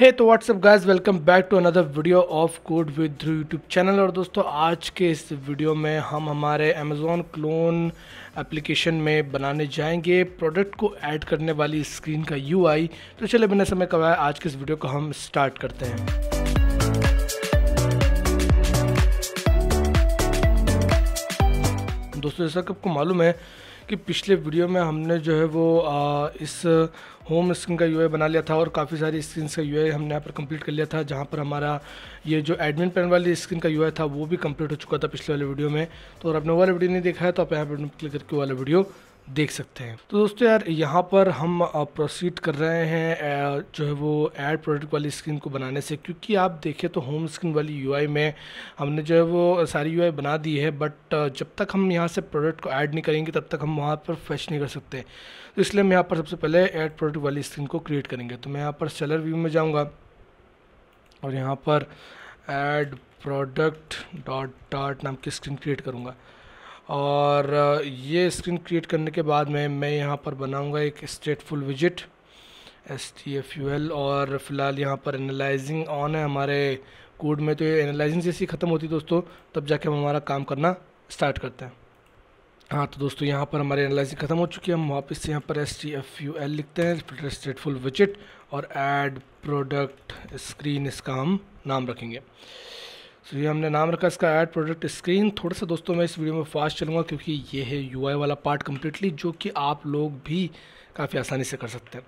हे तो what's up guys, welcome back to another video of code with Dhruv YouTube channel. और दोस्तों, आज के इस वीडियो में हम हमारे अमेज़ॉन क्लोन एप्लीकेशन में बनाने जाएंगे प्रोडक्ट को ऐड करने वाली स्क्रीन का यूआई। तो चलिए बिना समय गवाए आज के इस वीडियो को हम स्टार्ट करते हैं। दोस्तों, जैसा कि आपको मालूम है कि पिछले वीडियो में हमने जो है वो इस होम स्क्रीन का यूआई बना लिया था और काफ़ी सारी स्क्रीन का यूआई हमने यहाँ पर कंप्लीट कर लिया था, जहाँ पर हमारा ये जो एडमिन पैनल वाली स्क्रीन का यूआई था वो भी कंप्लीट हो चुका था पिछले वाले वीडियो में। तो अगर आपने वो वाला वीडियो नहीं देखा है तो आप यहाँ पर क्लिक करके वाला वीडियो देख सकते हैं। तो दोस्तों यार, यहाँ पर हम प्रोसीड कर रहे हैं जो है वो ऐड प्रोडक्ट वाली स्क्रीन को बनाने से, क्योंकि आप देखें तो होम स्क्रीन वाली यूआई में हमने जो है वो सारी यूआई बना दी है, बट जब तक हम यहाँ से प्रोडक्ट को ऐड नहीं करेंगे तब तक हम वहाँ पर फेच नहीं कर सकते। तो इसलिए हम यहाँ पर सबसे पहले ऐड प्रोडक्ट वाली स्क्रीन को क्रिएट करेंगे। तो मैं यहाँ पर सेलर व्यू में जाऊँगा और यहाँ पर ऐड प्रोडक्ट डॉट डॉट नाम की स्क्रीन क्रिएट करूँगा। और ये स्क्रीन क्रिएट करने के बाद में मैं यहाँ पर बनाऊँगा एक स्टेटफुल विजिट STFUL। और फिलहाल यहाँ पर एनालाइजिंग ऑन है हमारे कोड में, तो ये एनालाइजिंग जैसी ख़त्म होती है दोस्तों तब जाके हम हमारा काम करना स्टार्ट करते हैं। हाँ तो दोस्तों, यहाँ पर हमारी एनालाइजिंग ख़त्म हो चुकी है। हम वापस से यहाँ पर STFUL लिखते हैं, फिर स्टेटफुल विजिट और ऐड प्रोडक्ट स्क्रीन इसका हम नाम रखेंगे। तो ये हमने नाम रखा इसका ऐड प्रोडक्ट स्क्रीन। थोड़ा सा दोस्तों मैं इस वीडियो में फास्ट चलूँगा क्योंकि ये है यूआई वाला पार्ट कम्प्लीटली, जो कि आप लोग भी काफ़ी आसानी से कर सकते हैं।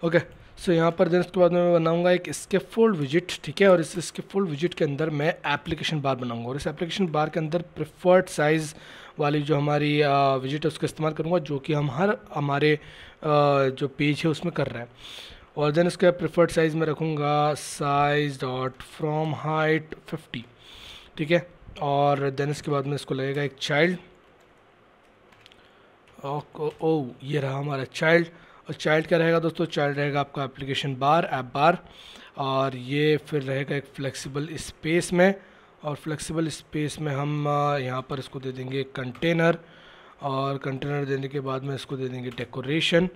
ओके, सो यहाँ पर देन उसके बाद मैं बनाऊँगा एक स्कैफोल्ड विजिट, ठीक है। और इस स्कैफोल्ड विजिट के अंदर मैं एप्लीकेशन बार बनाऊँगा और इस एप्लीकेशन बार के अंदर प्रेफर्ड साइज़ वाली जो हमारी विजिट है उसका इस्तेमाल करूँगा, जो कि हम हमारे जो पेज है उसमें कर रहे हैं। और देन उसका प्रेफर्ड साइज़ में रखूँगा साइज डॉट फ्रॉम हाइट 50, ठीक है। और देन इसके बाद में इसको लगेगा एक चाइल्ड। ओ ये रहा हमारा चाइल्ड। और चाइल्ड क्या रहेगा दोस्तों? चाइल्ड रहेगा आपका एप्लीकेशन बार, ऐप बार। और ये फिर रहेगा एक फ्लेक्सिबल स्पेस में, और फ्लेक्सिबल स्पेस में हम यहाँ पर इसको दे देंगे कंटेनर। और कंटेनर देने के बाद में इसको दे देंगे डेकोरेशन।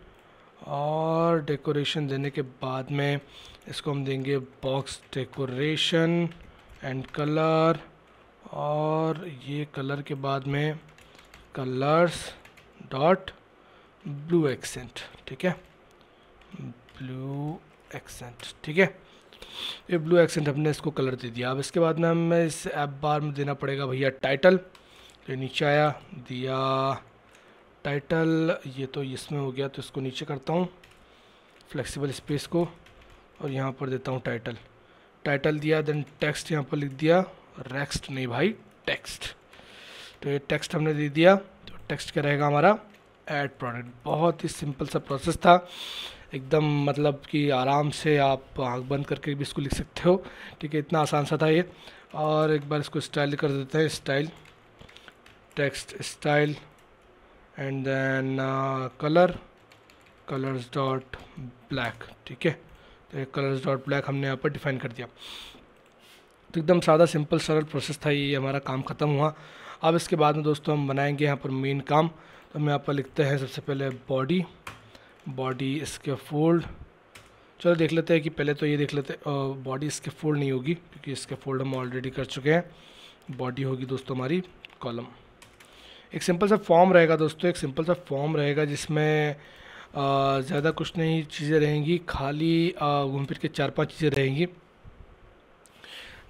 और डेकोरेशन देने के बाद में इसको हम देंगे बॉक्स डेकोरेशन एंड कलर। और ये कलर के बाद में कलर्स डॉट ब्लू एक्सेंट, ठीक है, ब्लू एक्सेंट, ठीक है। ये ब्लू एक्सेंट हमने इसको कलर दे दिया। अब इसके बाद में हमें इस ऐप बार में देना पड़ेगा भैया टाइटल। तो नीचे आया, दिया टाइटल। ये तो इसमें हो गया, तो इसको नीचे करता हूँ फ्लेक्सिबल स्पेस को और यहाँ पर देता हूँ टाइटल। टाइटल दिया, देन टेक्स्ट यहाँ पर लिख दिया, रेक्स्ट नहीं भाई, टेक्स्ट। तो ये टेक्स्ट हमने दे दिया। तो टेक्स्ट क्या रहेगा हमारा? Add product. बहुत ही सिंपल सा प्रोसेस था एकदम, मतलब कि आराम से आप आँख बंद करके भी इसको लिख सकते हो, ठीक है। इतना आसान सा था ये। और एक बार इसको स्टाइल कर देते हैं, style text style and then colour, colours dot black, ठीक है। तो कलर्स डॉट ब्लैक हमने यहाँ पर डिफाइन कर दिया। तो एकदम सादा सिंपल सरल प्रोसेस था, ये हमारा काम ख़त्म हुआ। अब इसके बाद में दोस्तों हम बनाएंगे यहाँ पर मेन काम। तो हम यहाँ पर लिखते हैं सबसे पहले बॉडी, बॉडी स्कैफोल्ड। चलो देख लेते हैं कि पहले तो ये देख लेते हैं, बॉडी स्कैफोल्ड नहीं होगी क्योंकि स्कैफोल्ड हम ऑलरेडी कर चुके हैं। बॉडी होगी दोस्तों हमारी कॉलम। एक सिंपल सा फॉर्म रहेगा दोस्तों, एक सिंपल सा फॉर्म रहेगा जिसमें ज़्यादा कुछ नहीं चीज़ें रहेंगी, खाली घूम फिर के 4-5 चीज़ें रहेंगी,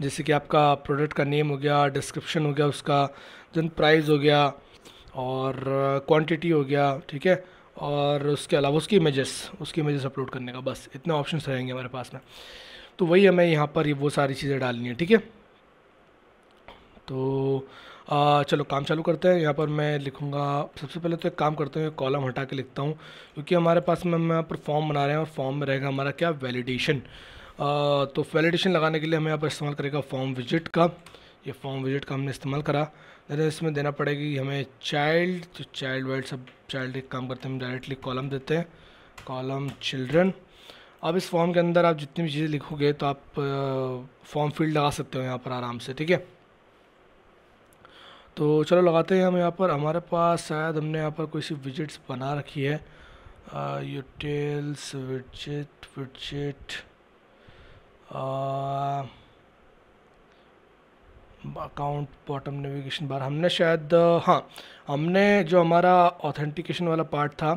जैसे कि आपका प्रोडक्ट का नेम हो गया, डिस्क्रिप्शन हो गया उसका, देन प्राइस हो गया और क्वांटिटी हो गया, ठीक है। और उसके अलावा उसकी इमेजेस अपलोड करने का, बस इतने ऑप्शंस रहेंगे हमारे पास में। तो वही हमें यहाँ पर वो सारी चीज़ें डालनी है, ठीक है। तो चलो काम चालू करते हैं। यहाँ पर मैं लिखूँगा सबसे पहले, तो एक काम करते हैं, कॉलम हटा के लिखता हूँ क्योंकि हमारे पास में हम यहाँ पर फॉर्म बना रहे हैं और फॉर्म में रहेगा हमारा क्या? वैलिडेशन। तो वैलिडेशन लगाने के लिए हमें यहाँ पर इस्तेमाल करेगा फॉर्म विजिट का। ये फॉर्म विजिट का हमने इस्तेमाल करा। देन इसमें देना पड़ेगी हमें चाइल्ड। तो चाइल्ड वाइल्ड सब चाइल्ड एक काम करते हैं, हम डायरेक्टली कॉलम देते हैं, कॉलम चिल्ड्रन। अब इस फॉर्म के अंदर आप जितनी भी चीज़ें लिखोगे तो आप फॉर्म फील्ड लगा सकते हो यहाँ पर आराम से, ठीक है। तो चलो लगाते हैं हम यहाँ पर। हमारे पास शायद हमने यहाँ पर कोई सी विजिट्स बना रखी है, यूटेल्स visit visit account bottom navigation bar हमने शायद हाँ, हमने जो हमारा ऑथेंटिकेशन वाला पार्ट था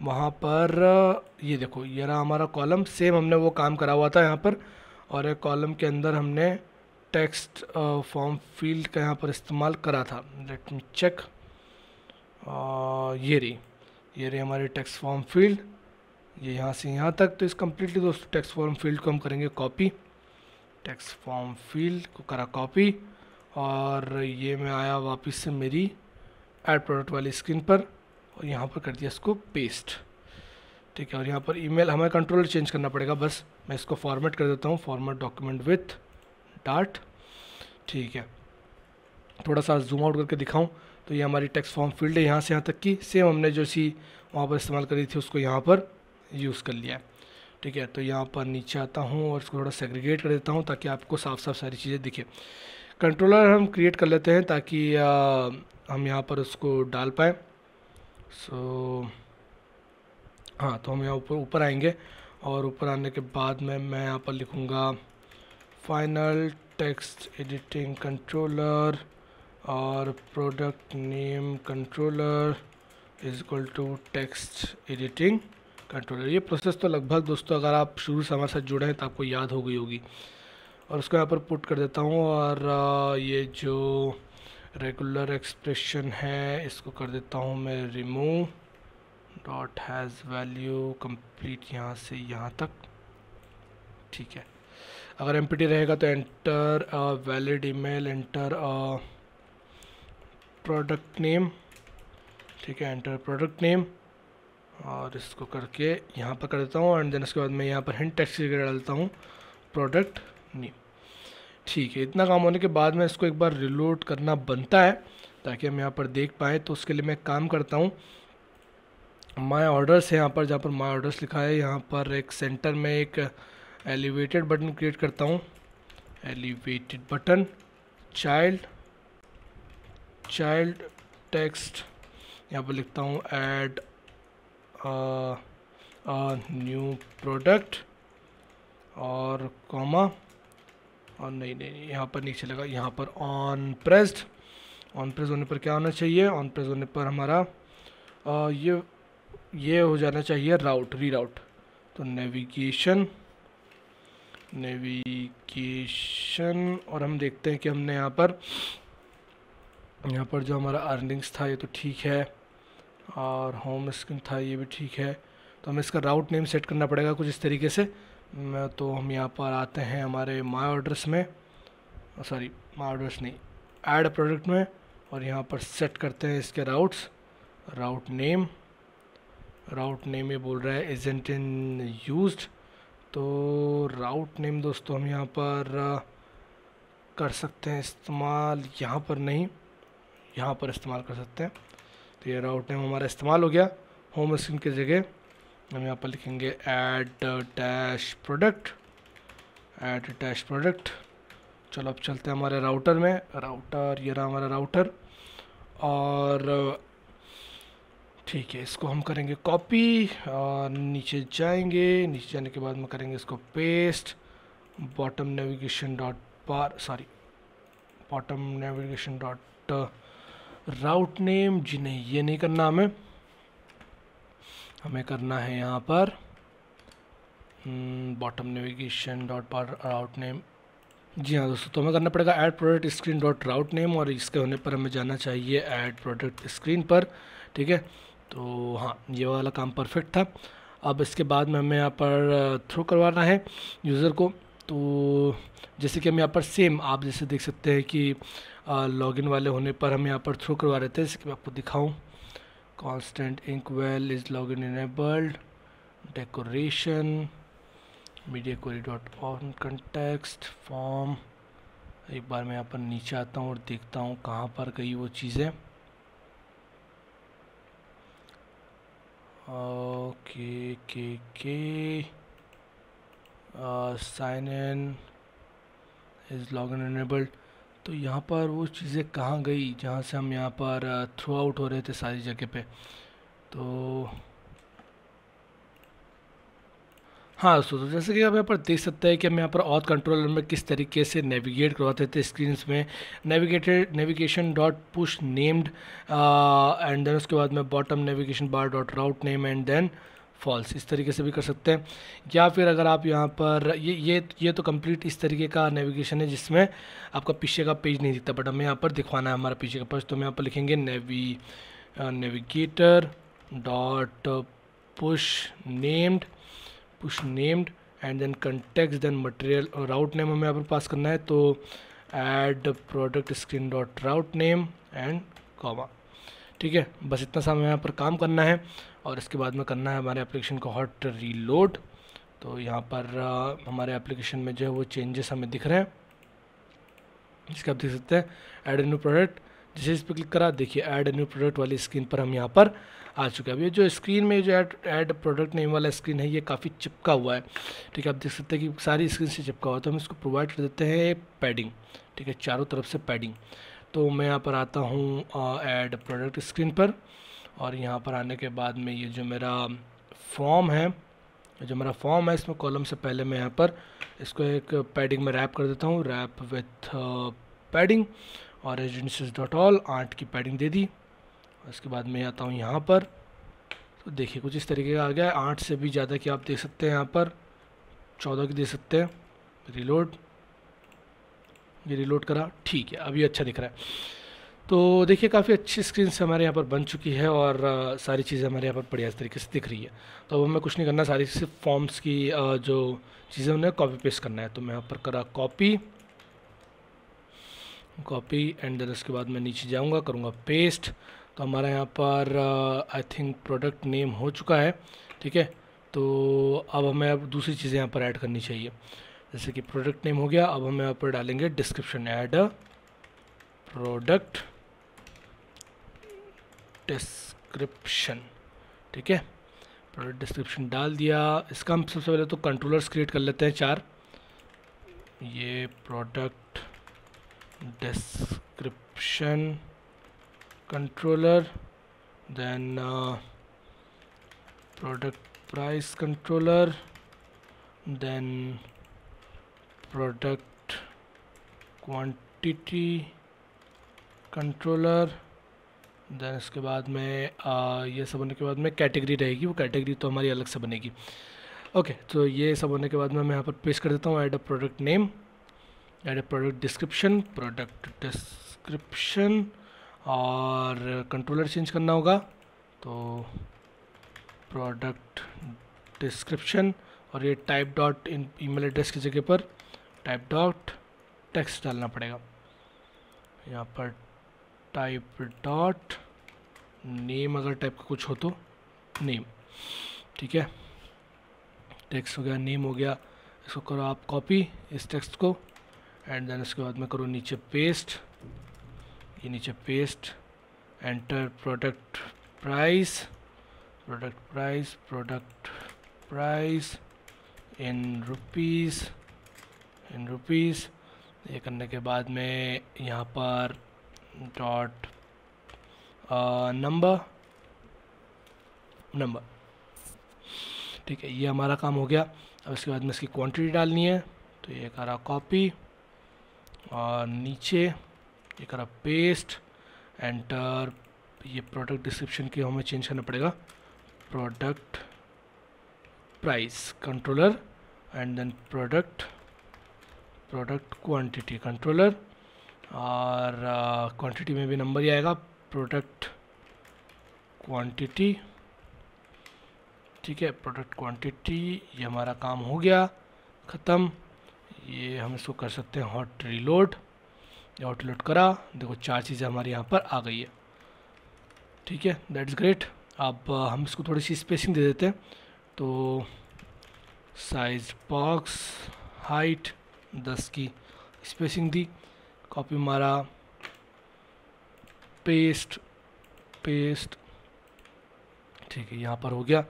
वहाँ पर ये देखो ये रहा हमारा कॉलम, सेम हमने वो काम करा हुआ था यहाँ पर। और एक कॉलम के अंदर हमने टेक्स्ट फॉर्म फील्ड का यहाँ पर इस्तेमाल करा था। Let me check. ये रही हमारी टेक्स्ट फॉर्म फील्ड, ये यहाँ से यहाँ तक। तो इस कम्प्लीटली दोस्तों टेक्स्ट फॉर्म फील्ड को हम करेंगे कॉपी, टेक्स्ट फॉर्म फील्ड को करा कॉपी, और ये मैं आया वापस से मेरी ऐड प्रोडक्ट वाली स्क्रीन पर और यहाँ पर कर दिया इसको पेस्ट। ठीक है, और यहाँ पर ईमेल हमें कंट्रोलर चेंज करना पड़ेगा, बस मैं इसको फॉर्मेट कर देता हूँ, फॉर्मेट डॉक्यूमेंट विथ डाट। ठीक है, थोड़ा सा जूम आउट करके दिखाऊं तो ये हमारी टेक्स्ट फॉर्म फील्ड है यहाँ से यहाँ तक की, सेम हमने जो सी वहाँ पर इस्तेमाल करी थी उसको यहाँ पर यूज़ कर लिया है। ठीक है, तो यहाँ पर नीचे आता हूँ और इसको थोड़ा सेग्रीगेट कर देता हूँ ताकि आपको साफ साफ सारी चीज़ें दिखे। कंट्रोलर हम क्रिएट कर लेते हैं ताकि हम यहाँ पर उसको डाल पाएँ। हाँ, तो हम यहाँ ऊपर आएंगे और ऊपर आने के बाद में मैं यहाँ पर लिखूँगा फाइनल टेक्स्ट एडिटिंग कंट्रोलर और product name controller is equal to text editing controller. ये प्रोसेस तो लगभग दोस्तों अगर आप शुरू से हमारे साथ जुड़े हैं तो आपको याद हो गई होगी। और उसको यहाँ पर पुट कर देता हूँ, और ये जो रेगुलर एक्सप्रेशन है इसको कर देता हूँ मैं remove dot has value complete यहाँ से यहाँ तक। ठीक है, अगर एम्प्टी रहेगा तो enter valid email, enter product name. ठीक है, एंटर प्रोडक्ट नेम, और इसको करके यहाँ पर कर देता हूँ, एंड देन उसके बाद मैं यहाँ पर हिंट टेक्स्ट डालता हूँ प्रोडक्ट नेम। ठीक है, इतना काम होने के बाद में इसको एक बार रिलोड करना बनता है ताकि हम यहाँ पर देख पाएँ। तो उसके लिए मैं काम करता हूँ, माय ऑर्डर्स है यहाँ पर, जहाँ पर माय ऑर्डर्स लिखा है यहाँ पर एक सेंटर में एक एलिवेटेड बटन क्रिएट करता हूँ, एलिवेटेड बटन, चाइल्ड टेक्स्ट, यहाँ पर लिखता हूँ ऐड न्यू प्रोडक्ट और कॉमा, और नहीं यहाँ पर नीचे लगा, यहाँ पर ऑन प्रेस्ड होने पर क्या होना चाहिए, ऑन प्रेस होने पर हमारा ये हो जाना चाहिए रीराउट। तो नेविगेशन, और हम देखते हैं कि हमने यहाँ पर जो हमारा अर्निंग्स था ये तो ठीक है, और होम स्क्रीन था ये भी ठीक है। तो हमें इसका राउट नेम सेट करना पड़ेगा कुछ इस तरीके से। तो हम यहाँ पर आते हैं हमारे माय ऑर्डर्स में, सॉरी माय ऑर्डर्स नहीं, ऐड प्रोडक्ट में, और यहाँ पर सेट करते हैं इसके राउट नेम ये बोल रहा है इज़न्ट इन यूज्ड। तो राउट नेम दोस्तों हम यहाँ पर कर सकते हैं इस्तेमाल, यहाँ पर नहीं, यहाँ पर इस्तेमाल कर सकते हैं। तो ये राउट नेम हमारा इस्तेमाल हो गया। होम स्क्रीन की जगह हम यहाँ पर लिखेंगे ऐड डैश प्रोडक्ट। चलो अब चलते हैं हमारे राउटर में, ये रहा हमारा राउटर, और ठीक है इसको हम करेंगे कॉपी, और नीचे जाने के बाद में करेंगे इसको paste, bottom navigation dot route name, जी नहीं ये नहीं करना, हमें करना है यहाँ पर bottom navigation dot route name. जी हाँ दोस्तों, तो हमें करना पड़ेगा add product screen dot route name, और इसके होने पर हमें जाना चाहिए ऐड प्रोडक्ट स्क्रीन पर। ठीक है, तो हाँ ये वाला काम परफेक्ट था। अब इसके बाद में हमें यहाँ पर थ्रो करवाना है यूज़र को। तो जैसे कि हम यहाँ पर सेम आप जैसे देख सकते हैं कि लॉगिन वाले होने पर हम यहाँ पर थ्रो करवा रहे थे, जैसे कि मैं आपको दिखाऊँ, constant inkwell is login enabled, decoration, media query dot on context form। एक बार मैं यहाँ पर नीचे आता हूँ और देखता हूँ कहाँ पर गई वो चीज़ें। के sign in is login enabled। तो यहाँ पर वो चीज़ें कहाँ गई जहाँ से हम यहाँ पर थ्रो आउट हो रहे थे सारी जगह पे। तो हाँ दोस्तों, तो जैसे कि आप यहाँ पर देख सकते हैं कि हम यहाँ पर ऑथ कंट्रोलर में किस तरीके से नेविगेट करवाते थे स्क्रीन्स में। Navigation dot push named and then उसके बाद में bottom navigation bar dot route name and then false, इस तरीके से भी कर सकते हैं। या फिर अगर आप यहाँ पर ये तो कंप्लीट इस तरीके का नेविगेशन है जिसमें आपका पीछे का पेज नहीं दिखता, बट हमें यहाँ पर दिखवाना है हमारा पीछे का पेज। तो हम यहाँ पर लिखेंगे navigator dot push named and then context then material और राउट नेम हमें यहाँ पर पास करना है। तो add product screen dot route name and comma, ठीक है। बस इतना सा हमें यहाँ पर काम करना है और इसके बाद में करना है हमारे एप्लीकेशन को हॉट रीलोड। तो यहाँ पर हमारे एप्लीकेशन में जो है वो चेंजेस हमें दिख रहे हैं, इसके आप देख सकते हैं ऐड ए न्यू प्रोडक्ट। जैसे इस पर क्लिक करा, देखिए ऐड ए न्यू प्रोडक्ट वाली स्क्रीन पर हम यहाँ पर आ चुके हैं। अब ये जो स्क्रीन में जो ऐड प्रोडक्ट नेम वाला स्क्रीन है ये काफ़ी चिपका हुआ है, ठीक है। आप देख सकते हैं कि सारी स्क्रीन से चिपका हुआ है, तो हम इसको प्रोवाइड कर देते हैं पैडिंग, ठीक है, चारों तरफ से पैडिंग। तो मैं यहाँ पर आता हूँ ऐड प्रोडक्ट स्क्रीन पर, और यहाँ पर आने के बाद में ये जो मेरा फॉर्म है इसमें कॉलम से पहले मैं यहाँ पर इसको एक पैडिंग में रैप कर देता हूँ, रैप विथ पैडिंग, और एजेंसीज डॉट ऑल 8 की पैडिंग दे दी। उसके बाद मैं आता हूँ यहाँ पर, तो देखिए कुछ इस तरीके का आ गया है। 8 से भी ज़्यादा की आप देख सकते हैं, यहाँ पर 14 की दे सकते हैं। ये रिलोड करा, ठीक है, अभी अच्छा दिख रहा है। तो देखिए काफ़ी अच्छी स्क्रीन से हमारे यहाँ पर बन चुकी है और सारी चीज़ें हमारे यहाँ पर बढ़िया तरीके से दिख रही है। तो अब हमें कुछ नहीं करना, सारी सिर्फ फॉर्म्स की जो चीज़ें उन्हें कॉपी पेस्ट करना है। तो मैं यहाँ पर करा कॉपी एंड देन उसके बाद मैं नीचे जाऊँगा, करूँगा पेस्ट। तो हमारा यहाँ पर आई थिंक प्रोडक्ट नेम हो चुका है, ठीक है। तो अब हमें दूसरी चीज़ें यहाँ पर ऐड करनी चाहिए, जैसे कि प्रोडक्ट नेम हो गया। अब हम यहाँ पर डालेंगे description, add a product description, ठीक है। प्रोडक्ट डिस्क्रिप्शन डाल दिया। इसका हम सबसे पहले तो कंट्रोलर्स क्रिएट कर लेते हैं 4। ये product description controller, then product price controller, then product quantity controller, then इसके बाद में ये सब होने के बाद में कैटेगरी रहेगी, वो कैटेगरी तो हमारी अलग से बनेगी। ओके, तो ये सब होने के बाद में मैं यहाँ पर पेस्ट कर देता हूँ add a product name, add a product description, और कंट्रोलर चेंज करना होगा। तो प्रोडक्ट डिस्क्रिप्शन, और ये type dot in email address की जगह पर टाइप डॉट टेक्स्ट डालना पड़ेगा। यहाँ पर टाइप डॉट नेम, अगर टाइप का कुछ हो तो नेम, ठीक है। टेक्स्ट हो गया, नेम हो गया। इसको करो आप कॉपी इस टेक्स्ट को, एंड देन उसके बाद में करो नीचे पेस्ट, ये नीचे paste, enter product price in rupees. ये करने के बाद में यहाँ पर डॉट नंबर, ठीक है, ये हमारा काम हो गया। अब इसके बाद में इसकी क्वांटिटी डालनी है, तो ये करा कॉपी और नीचे ये करा पेस्ट, एंटर। ये प्रोडक्ट डिस्क्रिप्शन की हमें चेंज करना पड़ेगा, product price controller, and then product quantity controller, और क्वांटिटी में भी नंबर ही आएगा, प्रोडक्ट क्वांटिटी, ठीक है। प्रोडक्ट क्वांटिटी, ये हमारा काम हो गया ख़त्म। ये हम इसको कर सकते हैं हॉट रीलोड, हॉट रीलोड करा, देखो 4 चीज़ें हमारी यहाँ पर आ गई है, ठीक है, दैट्स ग्रेट। अब हम इसको थोड़ी सी स्पेसिंग दे देते हैं। तो साइज बॉक्स हाइट 10 की स्पेसिंग दी, कॉपी मारा, पेस्ट, ठीक है, यहाँ पर हो गया।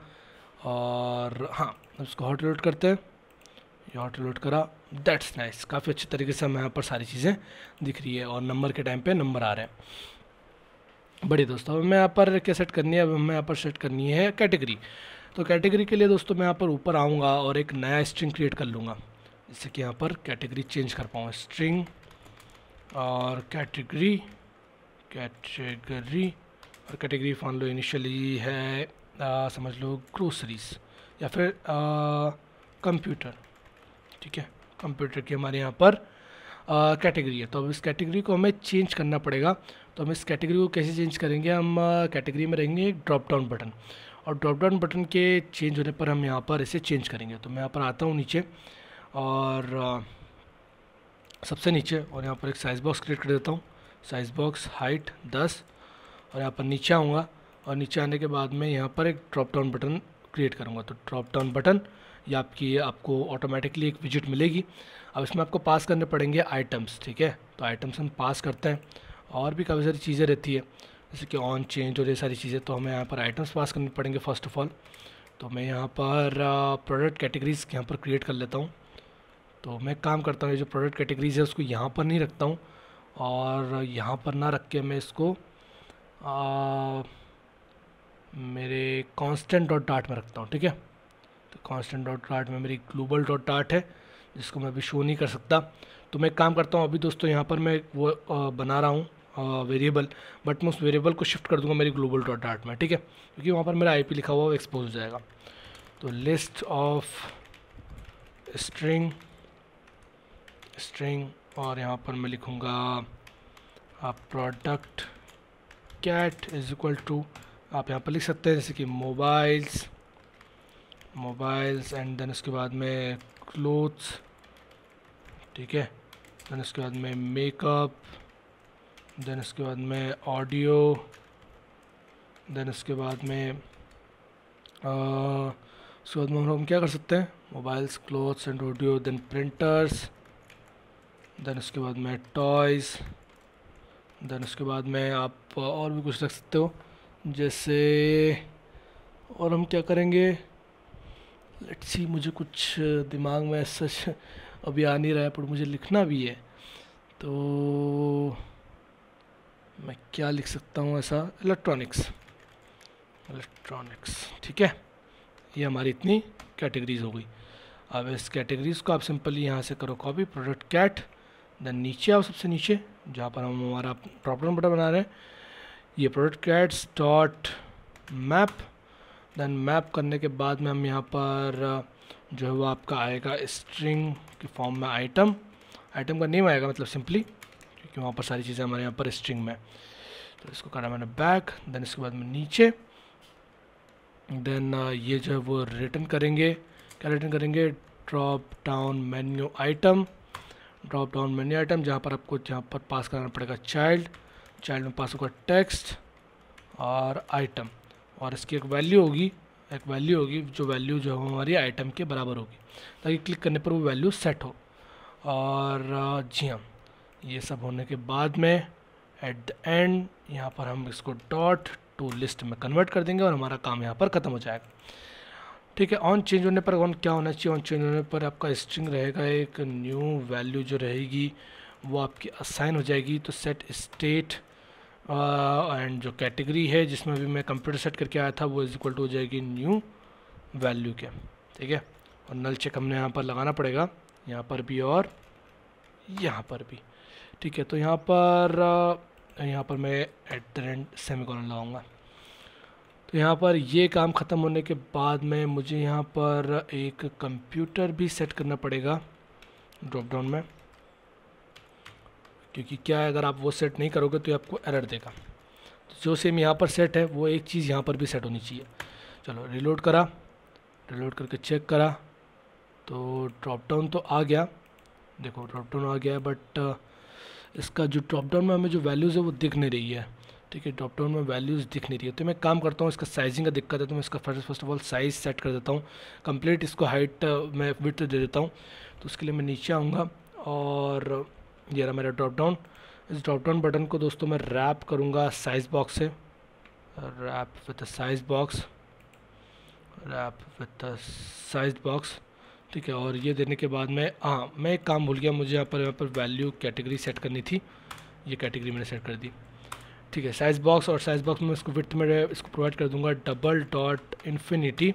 और हाँ, उसको हॉट रीलोड करते हैं, ये हॉट रीलोड करा, दैट्स नाइस। काफ़ी अच्छे तरीके से हमें यहाँ पर सारी चीज़ें दिख रही है और नंबर के टाइम पे नंबर आ रहे हैं। बड़ी दोस्तों, अब हमें यहाँ पर क्या सेट करनी है, अब हमें यहाँ पर सेट करनी है कैटेगरी। तो कैटेगरी के लिए दोस्तों मैं यहाँ पर ऊपर आऊँगा और एक नया स्ट्रिंग क्रिएट कर लूँगा, जिससे कि यहाँ पर कैटेगरी चेंज कर पाऊँ। स्ट्रिंग और कैटेगरी और कैटेगरी मान लो इनिशियली है समझ लो ग्रोसरीज या फिर कंप्यूटर। ठीक है, कंप्यूटर की हमारे यहाँ पर कैटेगरी है। तो अब इस कैटेगरी को हमें चेंज करना पड़ेगा। तो हम इस कैटेगरी को कैसे चेंज करेंगे, हम कैटेगरी में रहेंगे एक ड्रॉप डाउन बटन, और ड्रॉप डाउन बटन के चेंज होने पर हम यहाँ पर इसे चेंज करेंगे। तो मैं यहाँ पर आता हूँ नीचे और सबसे नीचे, और यहाँ पर एक साइज़ बॉक्स क्रिएट कर देता हूँ। साइज़ बॉक्स हाइट 10, और यहाँ पर नीचे आऊँगा और नीचे आने के बाद में यहाँ पर एक ड्रॉप डाउन बटन क्रिएट करूँगा। तो ड्रॉप डाउन बटन ये आपको ऑटोमेटिकली एक विजिट मिलेगी। अब इसमें आपको पास करने पड़ेंगे आइटम्स। ठीक है, तो आइटम्स हम पास करते हैं, और भी काफ़ी सारी चीज़ें रहती है जैसे कि ऑन चेंज और ये सारी चीज़ें। तो हमें यहाँ पर आइटम्स पास करने पड़ेंगे फर्स्ट ऑफ ऑल। तो मैं यहाँ पर प्रोडक्ट कैटेगरीज यहाँ पर क्रिएट कर लेता हूँ। तो मैं काम करता हूँ, ये जो प्रोडक्ट कैटेगरीज है उसको यहाँ पर नहीं रखता हूँ, और यहाँ पर ना रख के मैं इसको मेरे कांस्टेंट डॉट डार्ट में रखता हूँ। ठीक है, तो कांस्टेंट डॉट डार्ट में मेरी ग्लोबल डॉट डार्ट है, जिसको मैं अभी शो नहीं कर सकता। तो मैं काम करता हूँ अभी दोस्तों, यहाँ पर मैं वो बना रहा हूँ वेरिएबल, बट मैं उस वेरिएबल को शिफ्ट कर दूँगा मेरी ग्लोबल डॉट डार्ट में। ठीक है, क्योंकि वहाँ पर मेरा आईपी लिखा हुआ वो एक्सपोज हो जाएगा। तो लिस्ट ऑफ स्ट्रिंग और यहाँ पर मैं लिखूँगा product cat is equal to, आप यहाँ पर लिख सकते हैं जैसे कि मोबाइल्स एंड देन उसके बाद में क्लोथ्स। ठीक है, देन उसके बाद में मेकअप, देन उसके बाद में ऑडियो, देन उसके बाद में हम क्या कर सकते हैं, mobiles, clothes and audio, then printers, then उसके बाद में टॉयज़, देन उसके बाद में आप और भी कुछ रख सकते हो जैसे। और हम क्या करेंगे, लेट्स सी, मुझे कुछ दिमाग में सच अभी आ नहीं रहा है, पर मुझे लिखना भी है। तो मैं क्या लिख सकता हूँ ऐसा, इलेक्ट्रॉनिक्स। ठीक है, ये हमारी इतनी कैटेगरीज हो गई। अब इस कैटेगरीज को आप सिंपली यहाँ से करो कॉपी, प्रोडक्ट कैट, देन नीचे आओ, सबसे नीचे जहाँ पर हम हमारा ड्रॉप डाउन बटन बना रहे हैं, ये product cats dot map. Then map करने के बाद में हम यहाँ पर जो है वो आपका आएगा स्ट्रिंग के फॉर्म में आइटम का नेम आएगा, मतलब सिंपली, क्योंकि वहाँ पर सारी चीज़ें हमारे यहाँ पर स्ट्रिंग में। तो इसको करा मैंने बैक, देन इसके बाद में नीचे, देन ये जो है वो रिटर्न करेंगे। क्या रिटर्न करेंगे, ड्रॉप डाउन मेन्यू आइटम, जहाँ पर आपको जहाँ पर पास करना पड़ेगा चाइल्ड में पास होगा टेक्स्ट और आइटम, और इसकी एक वैल्यू होगी जो वैल्यू जो हमारी आइटम के बराबर होगी, ताकि क्लिक करने पर वो वैल्यू सेट हो। और जी हाँ, ये सब होने के बाद में एट द एंड यहाँ पर हम इसको डॉट टू लिस्ट में कन्वर्ट कर देंगे और हमारा काम यहाँ पर ख़त्म हो जाएगा। ठीक है, ऑन चेंज होने पर क्या होना चाहिए, ऑन चेंज होने पर आपका स्ट्रिंग रहेगा, एक न्यू वैल्यू जो रहेगी वो आपकी असाइन हो जाएगी। तो सेट स्टेट एंड जो कैटेगरी है जिसमें भी मैं कंप्यूटर सेट करके आया था वो इज इक्वल टू हो जाएगी न्यू वैल्यू के। ठीक है, और नल चेक हमने यहाँ पर लगाना पड़ेगा, यहाँ पर भी और यहाँ पर भी। ठीक है, तो यहाँ पर मैं एट द एंड सेमीकोलन लगाऊंगा। तो यहाँ पर ये काम ख़त्म होने के बाद में मुझे यहाँ पर एक कंप्यूटर भी सेट करना पड़ेगा ड्रॉप डाउन में, क्योंकि क्या है, अगर आप वो सेट नहीं करोगे तो ये आपको एरर देगा। तो जो सेम यहाँ पर सेट है वो एक चीज़ यहाँ पर भी सेट होनी चाहिए। चलो रिलोड करके चेक करा तो ड्रॉप डाउन तो आ गया, देखो ड्रॉप डाउन आ गया, बट इसका जो ड्रॉप डाउन में हमें जो वैल्यूज़ है वो दिख नहीं रही है। ठीक है, ड्रॉप डाउन में वैल्यूज़ दिख नहीं रही है। तो मैं काम करता हूँ, इसका साइजिंग का दिक्कत है तो मैं इसका first of all size set कर देता हूँ कंप्लीट, इसको हाइट मैं विड्थ दे देता हूँ। तो उसके लिए मैं नीचे आऊँगा और ये रहा मेरा ड्रॉप डाउन। इस ड्रॉप डाउन बटन को दोस्तों मैं रैप करूँगा साइज़ बॉक्स से, रैप विद साइज़ बॉक्स। ठीक है, और ये देने के बाद मैं मैं एक काम भूल गया, मुझे यहाँ पर वैल्यू कैटेगरी सेट करनी थी, ये कैटेगरी मैंने सेट कर दी। ठीक है, साइज़ बॉक्स, और साइज़ बॉक्स में इसको विड्थ में इसको प्रोवाइड कर दूंगा डबल डॉट इन्फिनिटी।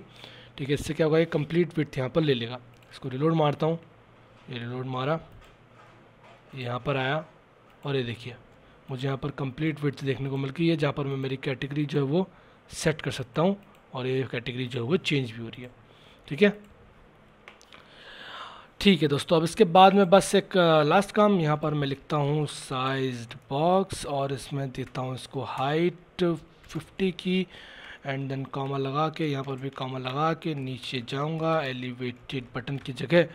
ठीक है, इससे क्या होगा, ये कंप्लीट विड्थ यहाँ पर ले लेगा। इसको रिलोड मारता हूँ, ये रिलोड मारा, यहाँ पर आया, और ये देखिए मुझे यहाँ पर कंप्लीट विड्थ देखने को मिल गई है, जहाँ पर मैं मेरी कैटेगरी जो है वो सेट कर सकता हूँ, और ये कैटेगरी जो है वो चेंज भी हो रही है। ठीक है, ठीक है दोस्तों, अब इसके बाद में बस एक लास्ट काम, यहाँ पर मैं लिखता हूँ साइज्ड बॉक्स, और इसमें देता हूँ इसको हाइट 50 की, एंड देन कॉमा लगा के, यहाँ पर भी कॉमा लगा के नीचे जाऊँगा। एलिवेटेड बटन की जगह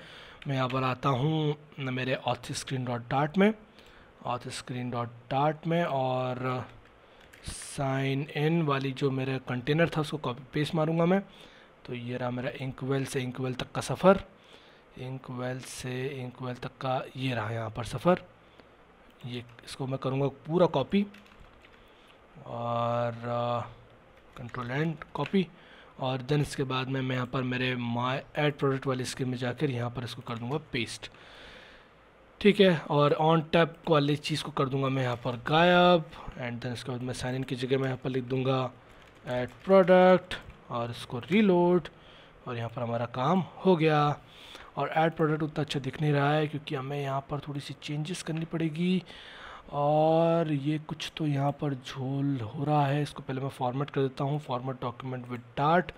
मैं यहाँ पर आता हूँ मेरे ऑथ स्क्रीन डॉट डार्ट में, ऑथ स्क्रीन डॉट डार्ट में, और साइन इन वाली जो मेरा कंटेनर था उसको कॉपी पेस्ट मारूँगा मैं। तो ये रहा मेरा इंकवेल से इंकवेल तक का सफ़र, इंकवेल से इंकवेल तक का ये रहा यहाँ पर सफ़र। ये इसको मैं करूँगा पूरा कॉपी, और कंट्रोल एंड कॉपी, और देन इसके बाद में मैं यहाँ पर मेरे माय ऐड प्रोडक्ट वाली स्क्रीन में जाकर यहाँ पर इसको कर दूँगा पेस्ट। ठीक है, और ऑन टैप वाली चीज़ को कर दूँगा मैं यहाँ पर गायब, एंड देन इसके बाद मैं साइन इन की जगह मैं यहाँ पर लिख दूँगा ऐड प्रोडक्ट, और इसको रीलोड, और यहाँ पर हमारा काम हो गया। और ऐड प्रोडक्ट उतना अच्छा दिख नहीं रहा है क्योंकि हमें यहाँ पर थोड़ी सी चेंजेस करनी पड़ेगी, और ये कुछ तो यहाँ पर झोल हो रहा है। इसको पहले मैं फॉर्मेट कर देता हूँ, फॉर्मेट डॉक्यूमेंट विद डार्ट।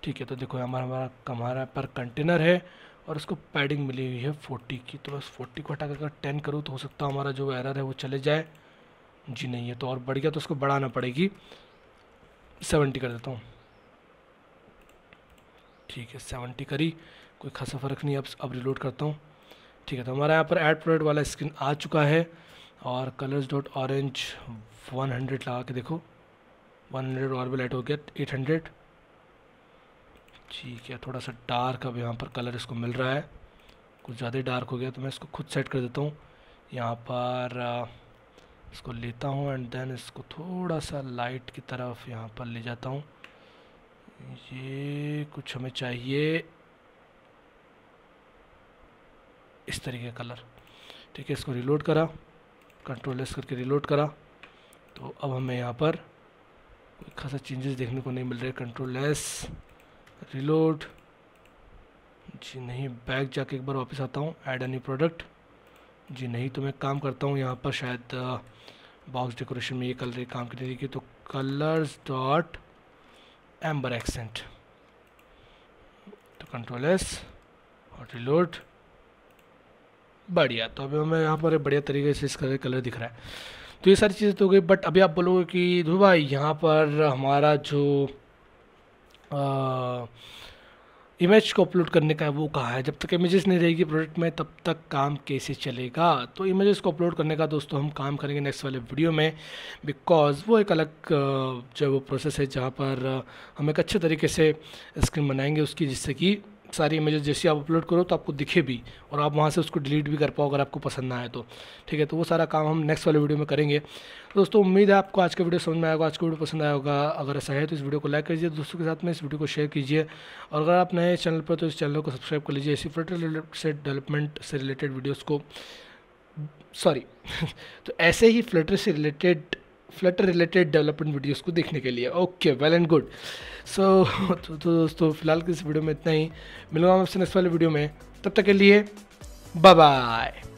ठीक है, तो देखो हमारा पर कंटेनर है, और उसको पैडिंग मिली हुई है 40 की, तो बस 40 को हटा कर 10 करूँ तो हो सकता है हमारा जो एरर है वो चले जाए। जी नहीं, है तो और बढ़ गया, तो उसको बढ़ाना पड़ेगी, 70 कर देता हूँ। ठीक है, 70 करी, कोई खासा फ़र्क नहीं। अब रिलोड करता हूँ। ठीक है, तो हमारा यहाँ पर ऐड प्रोडक्ट वाला स्क्रीन आ चुका है, और कलर्स डॉट ऑरेंज 100 लगा के देखो, 100 और भी लाइट हो गया 800। ठीक है, थोड़ा सा डार्क अब यहाँ पर कलर इसको मिल रहा है, कुछ ज़्यादा ही डार्क हो गया, तो मैं इसको खुद सेट कर देता हूँ। यहाँ पर इसको लेता हूँ, एंड देन इसको थोड़ा सा लाइट की तरफ यहाँ पर ले जाता हूँ। ये कुछ हमें चाहिए इस तरीके का कलर। ठीक है, इसको रिलोड करा, कंट्रोल एस करके रिलोड करा, तो अब हमें यहाँ पर कोई खासा चेंजेस देखने को नहीं मिल रहे। कंट्रोल एस रिलोड, जी नहीं, बैक जाके एक बार वापस आता हूँ, ऐड एनी प्रोडक्ट, जी नहीं, तो मैं काम करता हूँ यहाँ पर शायद बॉक्स डेकोरेशन में ये कलर काम करने देखिए, तो कलर्स डॉट एम्बर एक्सेंट, तो कंट्रोल एस और रिलोड, बढ़िया। तो अभी हमें यहाँ पर बढ़िया तरीके से इसका कलर दिख रहा है। तो ये सारी चीज़ें तो हो गई, बट अभी आप बोलोगे कि ध्रुव भाई यहाँ पर हमारा जो इमेज को अपलोड करने का है वो कहाँ है? जब तक इमेजेस नहीं रहेगी प्रोडक्ट में तब तक काम कैसे चलेगा? तो इमेजेस को अपलोड करने का दोस्तों हम काम करेंगे नेक्स्ट वाले वीडियो में, बिकॉज़ वो एक अलग जो वो प्रोसेस है जहाँ पर हम एक अच्छे तरीके से स्क्रीन बनाएंगे उसकी, जिससे कि सारी इमेजेस जैसे आप अपलोड करो तो आपको दिखे भी, और आप वहाँ से उसको डिलीट भी कर पाओ अगर आपको पसंद ना आए तो। ठीक है, तो वो सारा काम हम नेक्स्ट वाले वीडियो में करेंगे। तो दोस्तों उम्मीद है आपको आज का वीडियो समझ में आएगा, आज का वीडियो पसंद आया होगा। अगर ऐसा है तो इस वीडियो को लाइक कीजिए, दोस्तों के साथ में इस वीडियो को शेयर कीजिए, और अगर आप नए चैनल पर तो इस चैनल को सब्सक्राइब कर लीजिए, ऐसी फ्लटर से डेवलपमेंट से रिलेटेड वीडियोज़ को तो ऐसे ही फ्लटर रिलेटेड डेवलपमेंट वीडियोस को देखने के लिए। Okay, well and good. So तो दोस्तों फिलहाल के इस वीडियो में इतना ही, मिलूंगा आपसे नेक्स्ट वाले वीडियो में, तब तक के लिए बाय बाय।